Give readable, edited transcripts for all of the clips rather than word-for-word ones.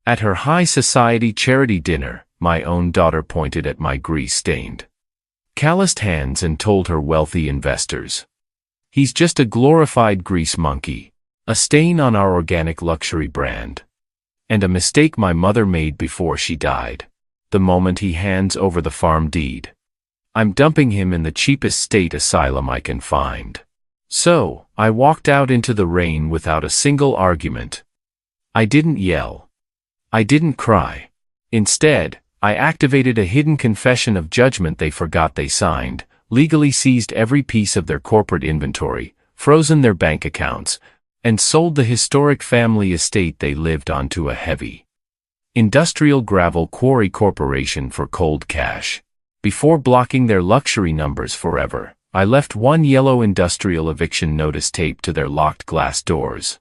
At her high society charity dinner, my own daughter pointed at my grease-stained, calloused hands and told her wealthy investors, "He's just a glorified grease monkey, a stain on our organic luxury brand, and a mistake my mother made before she died. The moment he hands over the farm deed, I'm dumping him in the cheapest state asylum I can find." So, I walked out into the rain without a single argument. I didn't yell. I didn't cry. Instead, I activated a hidden confession of judgment they forgot they signed, legally seized every piece of their corporate inventory, frozen their bank accounts, and sold the historic family estate they lived on to a heavy industrial gravel quarry corporation for cold cash. Before blocking their luxury numbers forever, I left one yellow industrial eviction notice taped to their locked glass doors.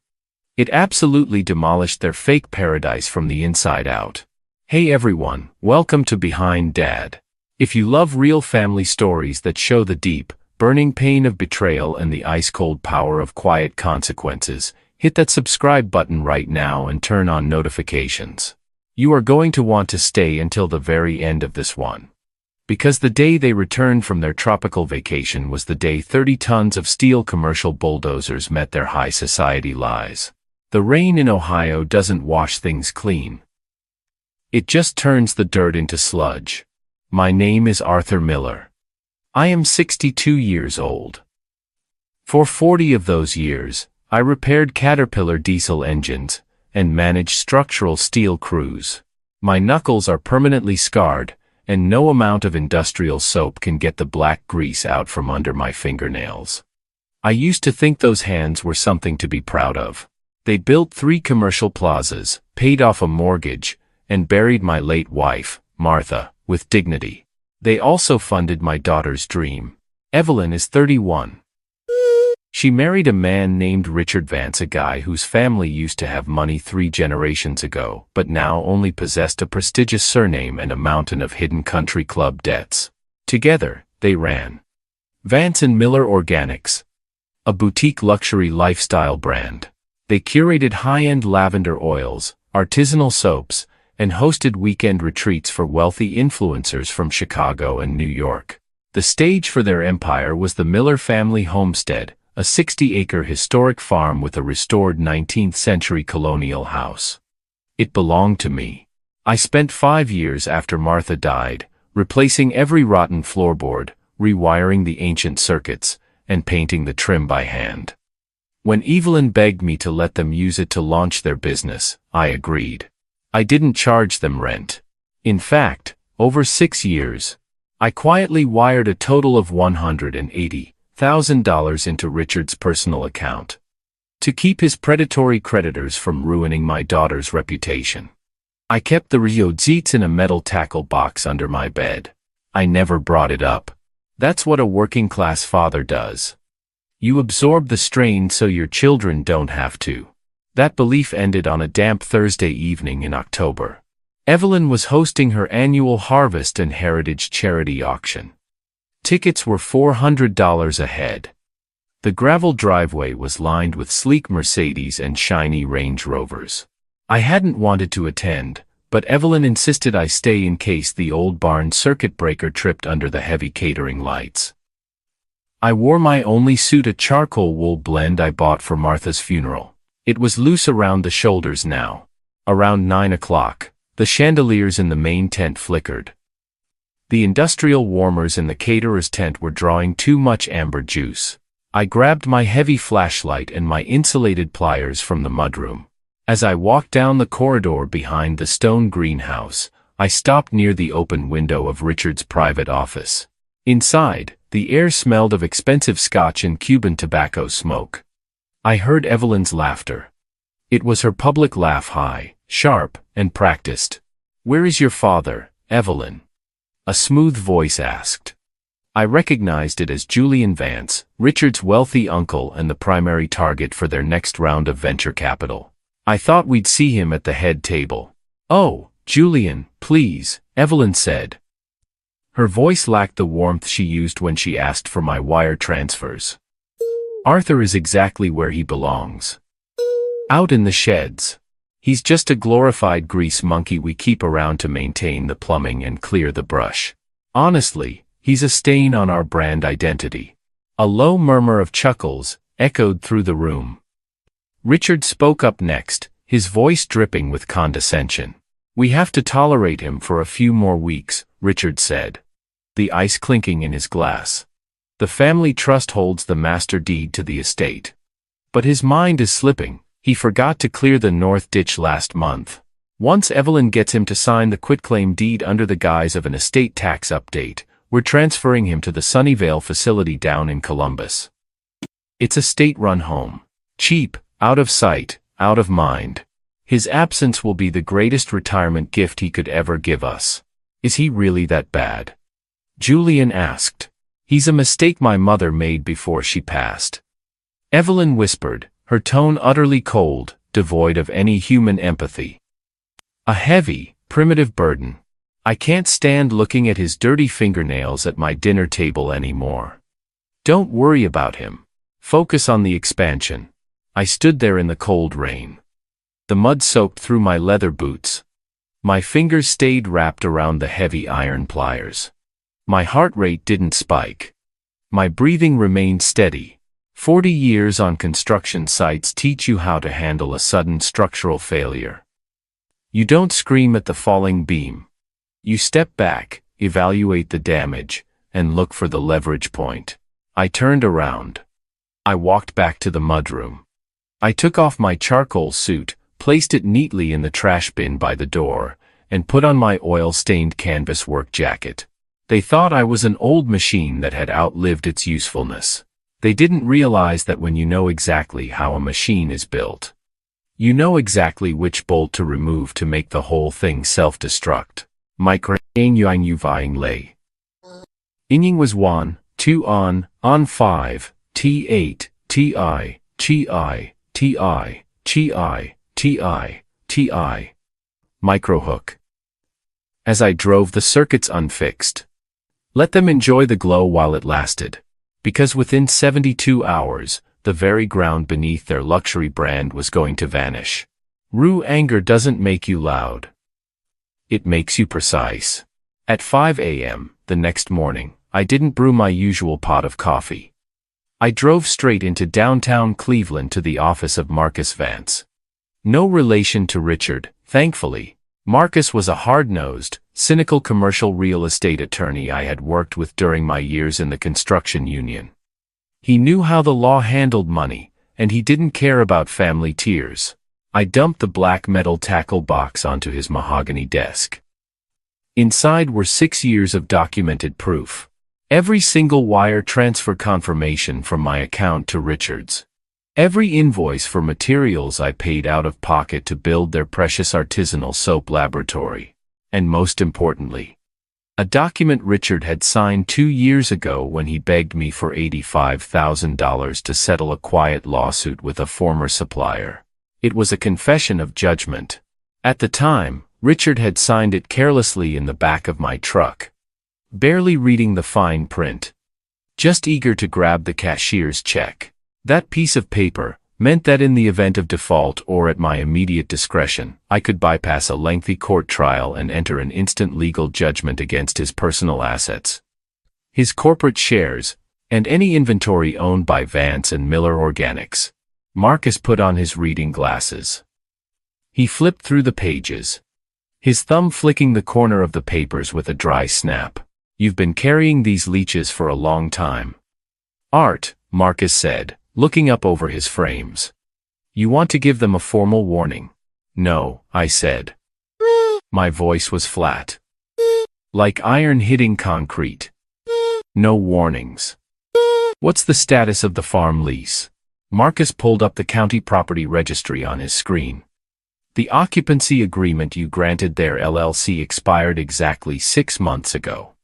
It absolutely demolished their fake paradise from the inside out. Hey everyone, welcome to Behind Dad. If you love real family stories that show the deep, burning pain of betrayal and the ice-cold power of quiet consequences, hit that subscribe button right now and turn on notifications. You are going to want to stay until the very end of this one, because the day they returned from their tropical vacation was the day 30 tons of steel commercial bulldozers met their high society lies. The rain in Ohio doesn't wash things clean. It just turns the dirt into sludge. My name is Arthur Miller. I am 62 years old. For 40 of those years, I repaired Caterpillar diesel engines and managed structural steel crews. My knuckles are permanently scarred, and no amount of industrial soap can get the black grease out from under my fingernails. I used to think those hands were something to be proud of. They built 3 commercial plazas, paid off a mortgage, and buried my late wife, Martha, with dignity. They also funded my daughter's dream. Evelyn is 31. She married a man named Richard Vance, a guy whose family used to have money 3 generations ago, but now only possessed a prestigious surname and a mountain of hidden country club debts. Together, they ran Vance and Miller Organics, a boutique luxury lifestyle brand. They curated high-end lavender oils, artisanal soaps, and hosted weekend retreats for wealthy influencers from Chicago and New York. The stage for their empire was the Miller family homestead, a 60-acre historic farm with a restored 19th-century colonial house. It belonged to me. I spent 5 years after Martha died, replacing every rotten floorboard, rewiring the ancient circuits, and painting the trim by hand. When Evelyn begged me to let them use it to launch their business, I agreed. I didn't charge them rent. In fact, over 6 years, I quietly wired a total of $180,000 into Richard's personal account to keep his predatory creditors from ruining my daughter's reputation. I kept the receipts in a metal tackle box under my bed. I never brought it up. That's what a working-class father does. You absorb the strain so your children don't have to. That belief ended on a damp Thursday evening in October. Evelyn was hosting her annual Harvest and Heritage charity auction. Tickets were $400 a head. The gravel driveway was lined with sleek Mercedes and shiny Range Rovers. I hadn't wanted to attend, but Evelyn insisted I stay in case the old barn circuit breaker tripped under the heavy catering lights. I wore my only suit, a charcoal wool blend I bought for Martha's funeral. It was loose around the shoulders now. Around 9 o'clock, the chandeliers in the main tent flickered. The industrial warmers in the caterer's tent were drawing too much amber juice. I grabbed my heavy flashlight and my insulated pliers from the mudroom. As I walked down the corridor behind the stone greenhouse, I stopped near the open window of Richard's private office. Inside, the air smelled of expensive scotch and Cuban tobacco smoke. I heard Evelyn's laughter. It was her public laugh, high, sharp, and practiced. "Where is your father, Evelyn?" a smooth voice asked. I recognized it as Julian Vance, Richard's wealthy uncle and the primary target for their next round of venture capital. I thought we'd see him at the head table. "Oh, Julian, please," Evelyn said. Her voice lacked the warmth she used when she asked for my wire transfers. "Arthur is exactly where he belongs. Out in the sheds. He's just a glorified grease monkey we keep around to maintain the plumbing and clear the brush. Honestly, he's a stain on our brand identity." A low murmur of chuckles echoed through the room. Richard spoke up next, his voice dripping with condescension. "We have to tolerate him for a few more weeks," Richard said, the ice clinking in his glass. "The family trust holds the master deed to the estate. But his mind is slipping. He forgot to clear the north ditch last month. Once Evelyn gets him to sign the quitclaim deed under the guise of an estate tax update, we're transferring him to the Sunnyvale facility down in Columbus. It's a state-run home. Cheap, out of sight, out of mind. His absence will be the greatest retirement gift he could ever give us." "Is he really that bad?" Julian asked. "He's a mistake my mother made before she passed," Evelyn whispered, her tone utterly cold, devoid of any human empathy. "A heavy, primitive burden. I can't stand looking at his dirty fingernails at my dinner table anymore. Don't worry about him. Focus on the expansion." I stood there in the cold rain. The mud soaked through my leather boots. My fingers stayed wrapped around the heavy iron pliers. My heart rate didn't spike. My breathing remained steady. 40 years on construction sites teach you how to handle a sudden structural failure. You don't scream at the falling beam. You step back, evaluate the damage, and look for the leverage point. I turned around. I walked back to the mudroom. I took off my charcoal suit, placed it neatly in the trash bin by the door, and put on my oil-stained canvas work jacket. They thought I was an old machine that had outlived its usefulness. They didn't realize that when you know exactly how a machine is built, you know exactly which bolt to remove to make the whole thing self-destruct. Inying lay. Inying was 1, 2 on 5, T8, TI, TI, TI, TI, TI, TI. Microhook. As I drove the circuits unfixed. Let them enjoy the glow while it lasted. Because within 72 hours, the very ground beneath their luxury brand was going to vanish. Rue anger doesn't make you loud. It makes you precise. At 5 a.m. the next morning, I didn't brew my usual pot of coffee. I drove straight into downtown Cleveland to the office of Marcus Vance. No relation to Richard, thankfully. Marcus was a hard-nosed, cynical commercial real estate attorney I had worked with during my years in the construction union. He knew how the law handled money, and he didn't care about family tears. I dumped the black metal tackle box onto his mahogany desk. Inside were 6 years of documented proof. Every single wire transfer confirmation from my account to Richard's. Every invoice for materials I paid out of pocket to build their precious artisanal soap laboratory. And most importantly, a document Richard had signed 2 years ago when he begged me for $85,000 to settle a quiet lawsuit with a former supplier. It was a confession of judgment. At the time, Richard had signed it carelessly in the back of my truck, barely reading the fine print, just eager to grab the cashier's check. That piece of paper meant that in the event of default or at my immediate discretion, I could bypass a lengthy court trial and enter an instant legal judgment against his personal assets, his corporate shares, and any inventory owned by Vance and Miller Organics. Marcus put on his reading glasses. He flipped through the pages, his thumb flicking the corner of the papers with a dry snap. "You've been carrying these leeches for a long time." "Art," Marcus said, looking up over his frames. "You want to give them a formal warning?" "No," I said. My voice was flat, like iron hitting concrete. "No warnings." "What's the status of the farm lease?" Marcus pulled up the county property registry on his screen. "The occupancy agreement you granted their LLC expired exactly 6 months ago.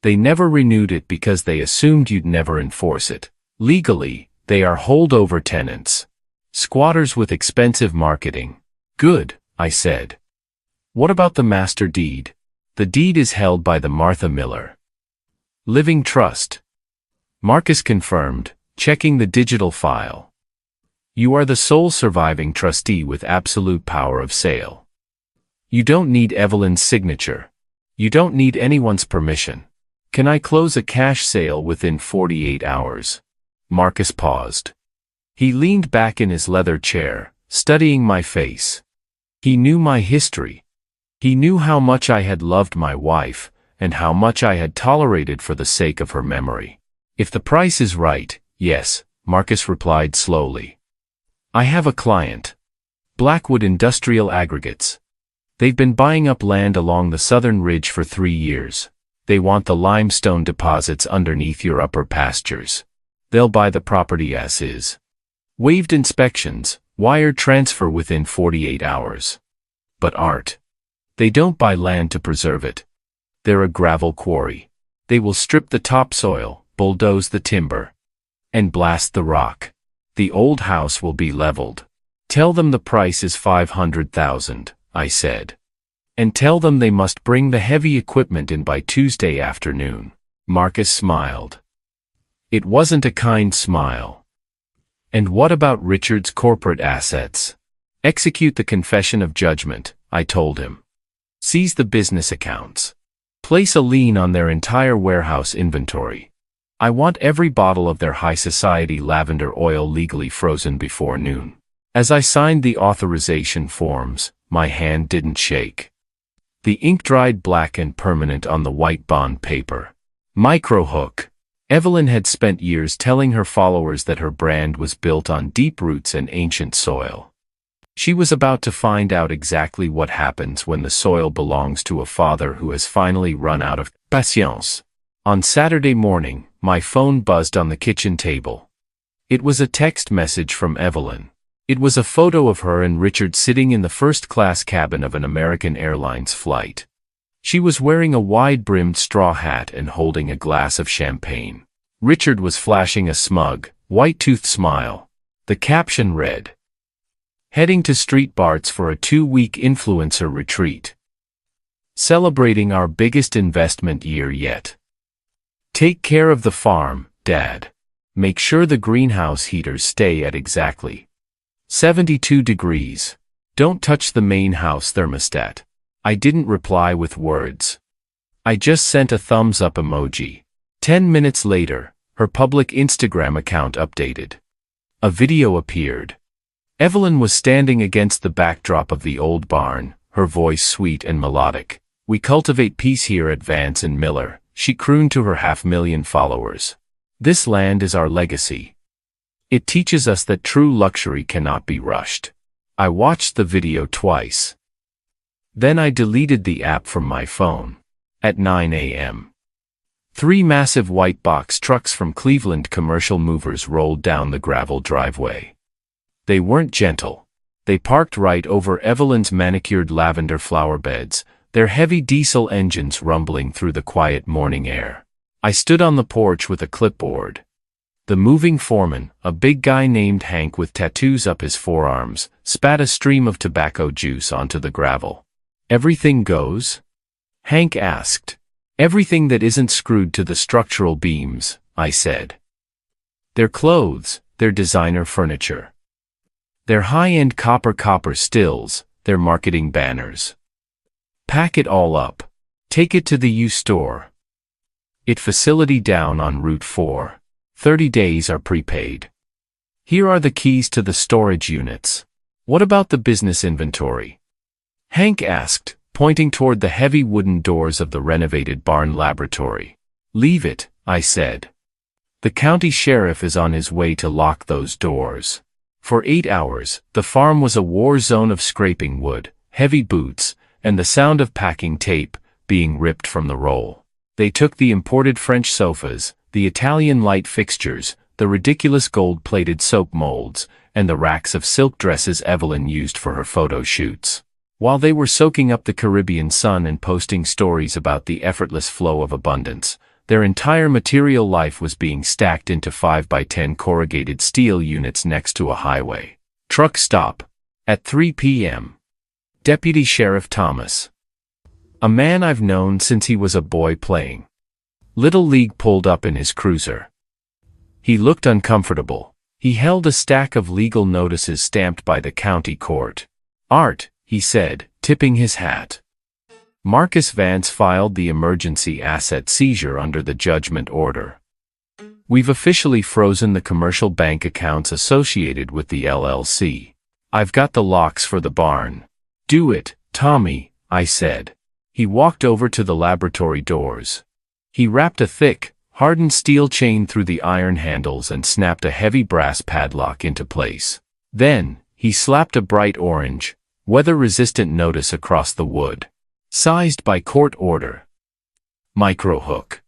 They never renewed it because they assumed you'd never enforce it. Legally, they are holdover tenants. Squatters with expensive marketing." "Good," I said. "What about the master deed?" "The deed is held by the Martha Miller Living Trust." Marcus confirmed, checking the digital file. You are the sole surviving trustee with absolute power of sale. You don't need Evelyn's signature. You don't need anyone's permission. Can I close a cash sale within 48 hours? Marcus paused. He leaned back in his leather chair, studying my face. He knew my history. He knew how much I had loved my wife, and how much I had tolerated for the sake of her memory. If the price is right, yes, Marcus replied slowly. I have a client. Blackwood Industrial Aggregates. They've been buying up land along the southern ridge for 3 years. They want the limestone deposits underneath your upper pastures. They'll buy the property as is. Waived inspections, wire transfer within 48 hours. But Art. They don't buy land to preserve it. They're a gravel quarry. They will strip the topsoil, bulldoze the timber, and blast the rock. The old house will be leveled. Tell them the price is $500,000, I said. And tell them they must bring the heavy equipment in by Tuesday afternoon. Marcus smiled. It wasn't a kind smile. And what about Richard's corporate assets? Execute the confession of judgment, I told him. Seize the business accounts. Place a lien on their entire warehouse inventory. I want every bottle of their high society lavender oil legally frozen before noon. As I signed the authorization forms, my hand didn't shake. The ink dried black and permanent on the white bond paper. Microhook. Evelyn had spent years telling her followers that her brand was built on deep roots and ancient soil. She was about to find out exactly what happens when the soil belongs to a father who has finally run out of patience. On Saturday morning, my phone buzzed on the kitchen table. It was a text message from Evelyn. It was a photo of her and Richard sitting in the first-class cabin of an American Airlines flight. She was wearing a wide-brimmed straw hat and holding a glass of champagne. Richard was flashing a smug, white-toothed smile. The caption read, "Heading to Street Barts for a 2-week influencer retreat. Celebrating our biggest investment year yet. Take care of the farm, Dad. Make sure the greenhouse heaters stay at exactly 72 degrees. Don't touch the main house thermostat." I didn't reply with words. I just sent a thumbs up emoji. 10 minutes later, her public Instagram account updated. A video appeared. Evelyn was standing against the backdrop of the old barn, her voice sweet and melodic. "We cultivate peace here at Vance and Miller," she crooned to her 500,000 followers. "This land is our legacy. It teaches us that true luxury cannot be rushed." I watched the video twice. Then I deleted the app from my phone. At 9 a.m. 3 massive white box trucks from Cleveland commercial movers rolled down the gravel driveway. They weren't gentle. They parked right over Evelyn's manicured lavender flower beds, their heavy diesel engines rumbling through the quiet morning air. I stood on the porch with a clipboard. The moving foreman, a big guy named Hank with tattoos up his forearms, spat a stream of tobacco juice onto the gravel. "Everything goes?" Hank asked. "Everything that isn't screwed to the structural beams," I said. "Their clothes, their designer furniture. Their high-end copper stills, their marketing banners. Pack it all up. Take it to the U-Store. It facility down on Route 4. 30 days are prepaid. Here are the keys to the storage units. What about the business inventory?" Hank asked, pointing toward the heavy wooden doors of the renovated barn laboratory. "Leave it," I said. "The county sheriff is on his way to lock those doors." For 8 hours, the farm was a war zone of scraping wood, heavy boots, and the sound of packing tape being ripped from the roll. They took the imported French sofas, the Italian light fixtures, the ridiculous gold-plated soap molds, and the racks of silk dresses Evelyn used for her photo shoots. While they were soaking up the Caribbean sun and posting stories about the effortless flow of abundance, their entire material life was being stacked into 5x10 corrugated steel units next to a highway. Truck stop. At 3 p.m. Deputy Sheriff Thomas. A man I've known since he was a boy playing Little League pulled up in his cruiser. He looked uncomfortable. He held a stack of legal notices stamped by the county court. "Art," he said, tipping his hat. Marcus Vance filed the emergency asset seizure under the judgment order. "We've officially frozen the commercial bank accounts associated with the LLC. I've got the locks for the barn." "Do it, Tommy," I said. He walked over to the laboratory doors. He wrapped a thick, hardened steel chain through the iron handles and snapped a heavy brass padlock into place. Then, he slapped a bright orange, weather-resistant notice across the wood. "Sized by court order." Microhook.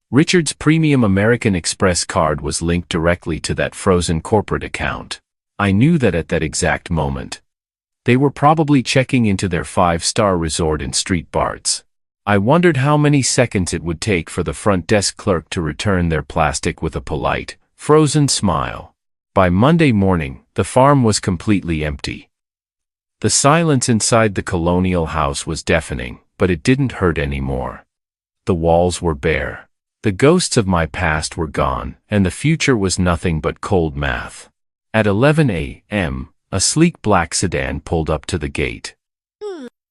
Richard's premium American Express card was linked directly to that frozen corporate account. I knew that at that exact moment. They were probably checking into their 5-star resort in Street Barts. I wondered how many seconds it would take for the front desk clerk to return their plastic with a polite, frozen smile. By Monday morning, the farm was completely empty. The silence inside the colonial house was deafening, but it didn't hurt anymore. The walls were bare. The ghosts of my past were gone, and the future was nothing but cold math. At 11 a.m., a sleek black sedan pulled up to the gate.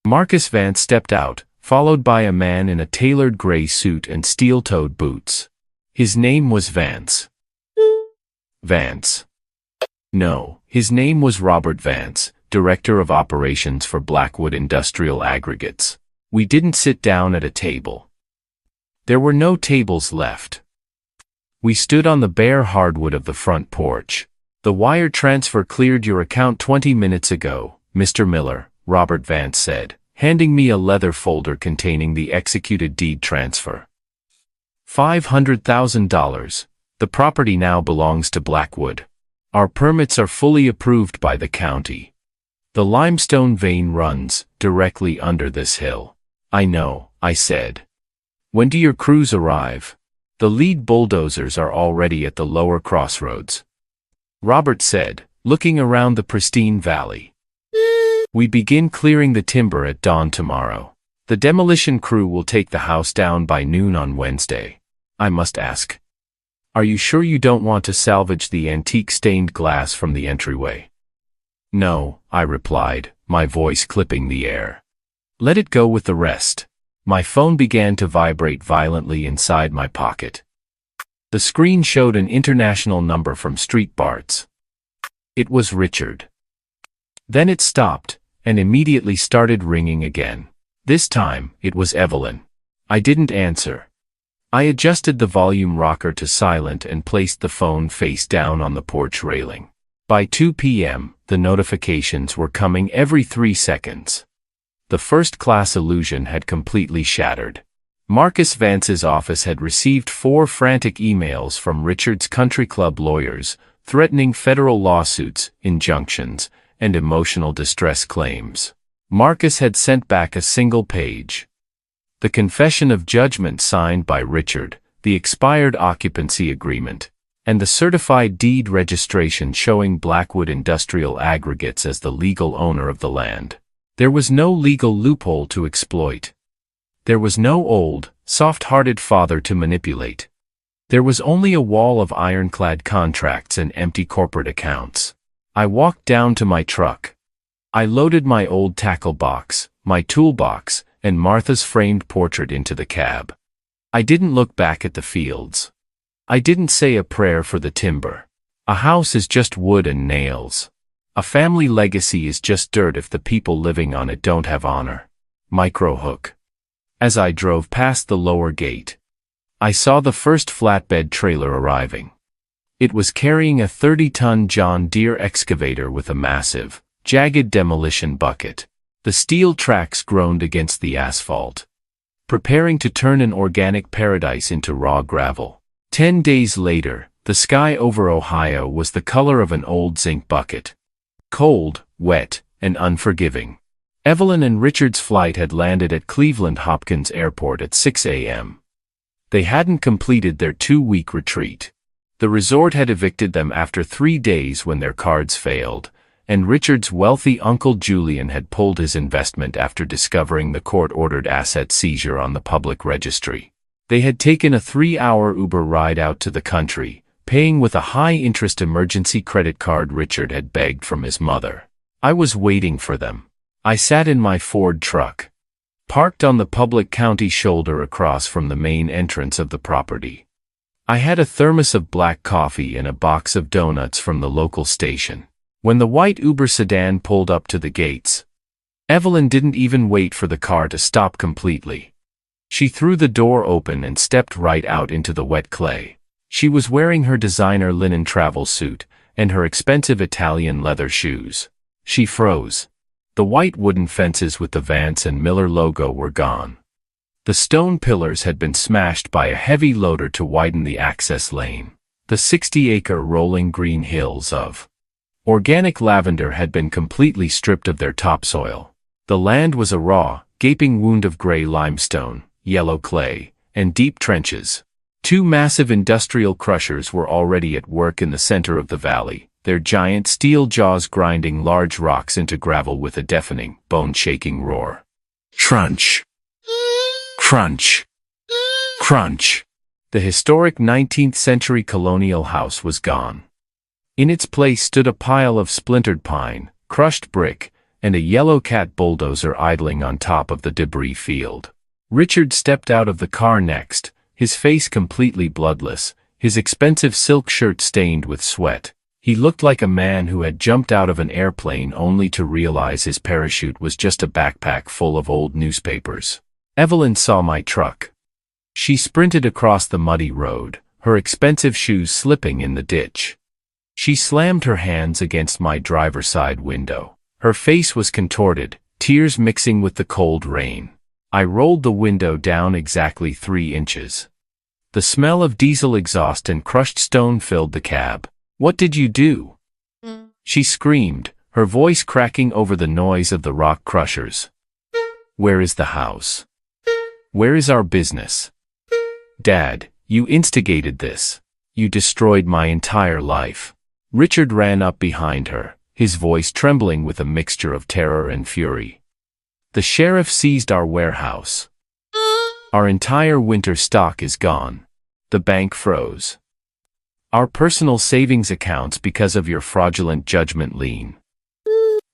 Marcus Vance stepped out, followed by a man in a tailored gray suit and steel-toed boots. His name was Vance. Vance. No, his name was Robert Vance, Director of Operations for Blackwood Industrial Aggregates. We didn't sit down at a table. There were no tables left. We stood on the bare hardwood of the front porch. "The wire transfer cleared your account 20 minutes ago, Mr. Miller," Robert Vance said, handing me a leather folder containing the executed deed transfer. $500,000. The property now belongs to Blackwood. Our permits are fully approved by the county. The limestone vein runs directly under this hill. "I know," I said. "When do your crews arrive?" "The lead bulldozers are already at the lower crossroads," Robert said, looking around the pristine valley. "We begin clearing the timber at dawn tomorrow. The demolition crew will take the house down by noon on Wednesday." I must ask, "Are you sure you don't want to salvage the antique stained glass from the entryway?" "No," I replied, my voice clipping the air. "Let it go with the rest." My phone began to vibrate violently inside my pocket. The screen showed an international number from Street Barts. It was Richard. Then it stopped, and immediately started ringing again. This time, it was Evelyn. I didn't answer. I adjusted the volume rocker to silent and placed the phone face down on the porch railing. By 2 p.m., the notifications were coming every 3 seconds. The first-class illusion had completely shattered. Marcus Vance's office had received 4 frantic emails from Richard's country club lawyers, threatening federal lawsuits, injunctions, and emotional distress claims. Marcus had sent back a single page. The confession of judgment signed by Richard, the expired occupancy agreement, and the certified deed registration showing Blackwood Industrial Aggregates as the legal owner of the land. There was no legal loophole to exploit. There was no old, soft-hearted father to manipulate. There was only a wall of ironclad contracts and empty corporate accounts. I walked down to my truck. I loaded my old tackle box, my toolbox, and Martha's framed portrait into the cab. I didn't look back at the fields. I didn't say a prayer for the timber. A house is just wood and nails. A family legacy is just dirt if the people living on it don't have honor. Microhook. As I drove past the lower gate, I saw the first flatbed trailer arriving. It was carrying a 30-ton John Deere excavator with a massive, jagged demolition bucket. The steel tracks groaned against the asphalt, preparing to turn an organic paradise into raw gravel. 10 days later, the sky over Ohio was the color of an old zinc bucket. Cold, wet, and unforgiving. Evelyn and Richard's flight had landed at Cleveland Hopkins Airport at 6 a.m. They hadn't completed their 2-week retreat. The resort had evicted them after 3 days when their cards failed, and Richard's wealthy Uncle Julian had pulled his investment after discovering the court-ordered asset seizure on the public registry. They had taken a 3-hour Uber ride out to the country, paying with a high-interest emergency credit card Richard had begged from his mother. I was waiting for them. I sat in my Ford truck, parked on the public county shoulder across from the main entrance of the property. I had a thermos of black coffee and a box of donuts from the local station. When the white Uber sedan pulled up to the gates, Evelyn didn't even wait for the car to stop completely. She threw the door open and stepped right out into the wet clay. She was wearing her designer linen travel suit and her expensive Italian leather shoes. She froze. The white wooden fences with the Vance and Miller logo were gone. The stone pillars had been smashed by a heavy loader to widen the access lane. The 60-acre rolling green hills of organic lavender had been completely stripped of their topsoil. The land was a raw, gaping wound of gray limestone, yellow clay, and deep trenches. Two massive industrial crushers were already at work in the center of the valley, their giant steel jaws grinding large rocks into gravel with a deafening, bone-shaking roar. Crunch! Crunch! Crunch! The historic 19th-century colonial house was gone. In its place stood a pile of splintered pine, crushed brick, and a yellow cat bulldozer idling on top of the debris field. Richard stepped out of the car next, his face completely bloodless, his expensive silk shirt stained with sweat. He looked like a man who had jumped out of an airplane only to realize his parachute was just a backpack full of old newspapers. Evelyn saw my truck. She sprinted across the muddy road, her expensive shoes slipping in the ditch. She slammed her hands against my driver's side window. Her face was contorted, tears mixing with the cold rain. I rolled the window down exactly 3 inches. The smell of diesel exhaust and crushed stone filled the cab. "What did you do?" She screamed, her voice cracking over the noise of the rock crushers. "Where is the house? Where is our business? Dad, you instigated this. You destroyed my entire life." Richard ran up behind her, his voice trembling with a mixture of terror and fury. "The sheriff seized our warehouse. Our entire winter stock is gone. The bank froze our personal savings accounts because of your fraudulent judgment lien.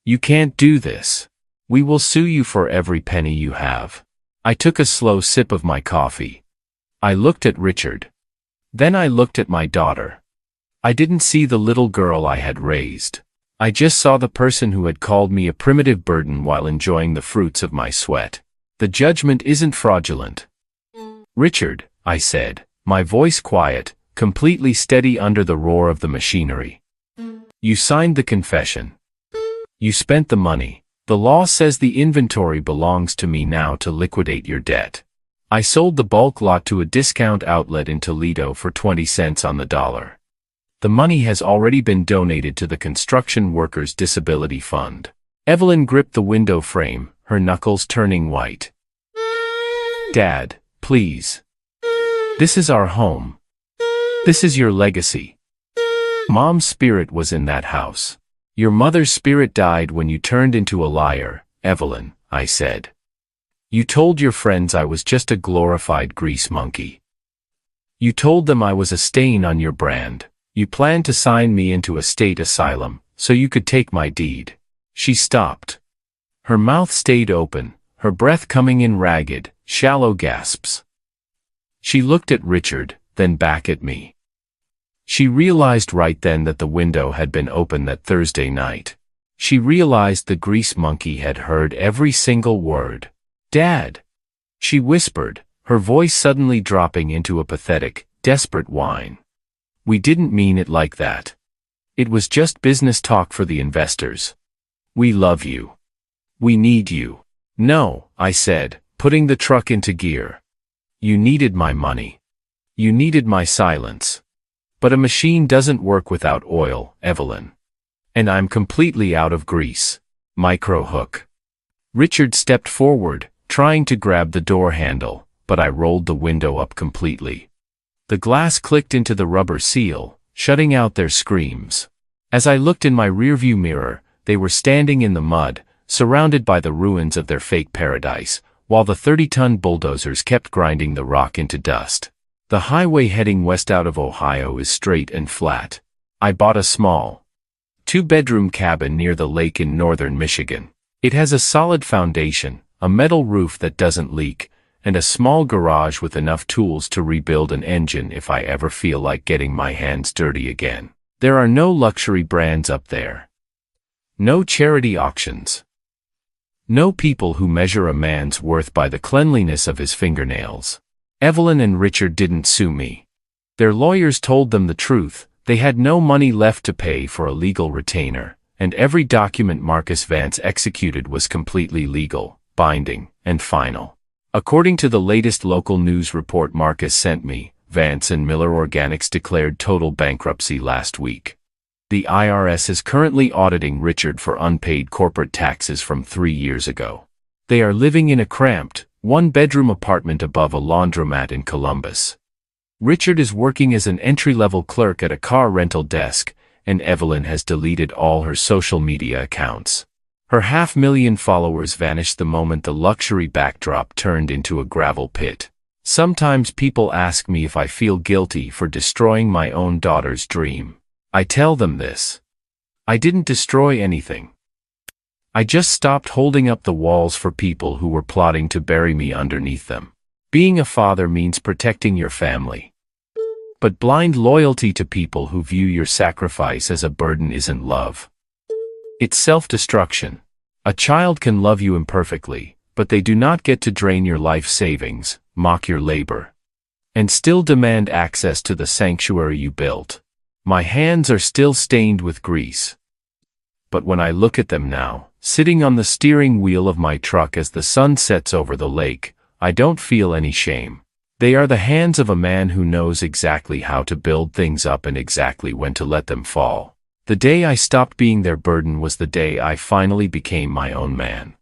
You can't do this. We will sue you for every penny you have." I took a slow sip of my coffee. I looked at Richard. Then I looked at my daughter. I didn't see the little girl I had raised. I just saw the person who had called me a primitive burden while enjoying the fruits of my sweat. "The judgment isn't fraudulent." "Richard," I said, my voice quiet, completely steady under the roar of the machinery. "You signed the confession. You spent the money. The law says the inventory belongs to me now to liquidate your debt. I sold the bulk lot to a discount outlet in Toledo for 20 cents on the dollar. The money has already been donated to the Construction Workers Disability Fund." Evelyn gripped the window frame, her knuckles turning white. "Dad, please. This is our home. This is your legacy. Mom's spirit was in that house. Your mother's spirit died when you turned into a liar, Evelyn," I said. "You told your friends I was just a glorified grease monkey. You told them I was a stain on your brand. You planned to sign me into a state asylum, so you could take my deed." She stopped. Her mouth stayed open, her breath coming in ragged, shallow gasps. She looked at Richard, then back at me. She realized right then that the window had been open that Thursday night. She realized the grease monkey had heard every single word. "Dad," she whispered, her voice suddenly dropping into a pathetic, desperate whine. "We didn't mean it like that. It was just business talk for the investors. We love you. We need you." "No," I said, putting the truck into gear. "You needed my money. You needed my silence. But a machine doesn't work without oil, Evelyn. And I'm completely out of grease." Micro hook. Richard stepped forward, trying to grab the door handle, but I rolled the window up completely. The glass clicked into the rubber seal, shutting out their screams. As I looked in my rearview mirror, they were standing in the mud, surrounded by the ruins of their fake paradise, while the 30-ton bulldozers kept grinding the rock into dust. The highway heading west out of Ohio is straight and flat. I bought a small, 2-bedroom cabin near the lake in northern Michigan. It has a solid foundation, a metal roof that doesn't leak, and a small garage with enough tools to rebuild an engine if I ever feel like getting my hands dirty again. There are no luxury brands up there. No charity auctions. No people who measure a man's worth by the cleanliness of his fingernails. Evelyn and Richard didn't sue me. Their lawyers told them the truth. They had no money left to pay for a legal retainer, and every document Marcus Vance executed was completely legal, binding, and final. According to the latest local news report Marcus sent me, Vance and Miller Organics declared total bankruptcy last week. The IRS is currently auditing Richard for unpaid corporate taxes from 3 years ago. They are living in a cramped, 1-bedroom apartment above a laundromat in Columbus. Richard is working as an entry-level clerk at a car rental desk, and Evelyn has deleted all her social media accounts. Her 500,000 followers vanished the moment the luxury backdrop turned into a gravel pit. Sometimes people ask me if I feel guilty for destroying my own daughter's dream. I tell them this. I didn't destroy anything. I just stopped holding up the walls for people who were plotting to bury me underneath them. Being a father means protecting your family. But blind loyalty to people who view your sacrifice as a burden isn't love. It's self-destruction. A child can love you imperfectly, but they do not get to drain your life savings, mock your labor, and still demand access to the sanctuary you built. My hands are still stained with grease. But when I look at them now, sitting on the steering wheel of my truck as the sun sets over the lake, I don't feel any shame. They are the hands of a man who knows exactly how to build things up and exactly when to let them fall. The day I stopped being their burden was the day I finally became my own man.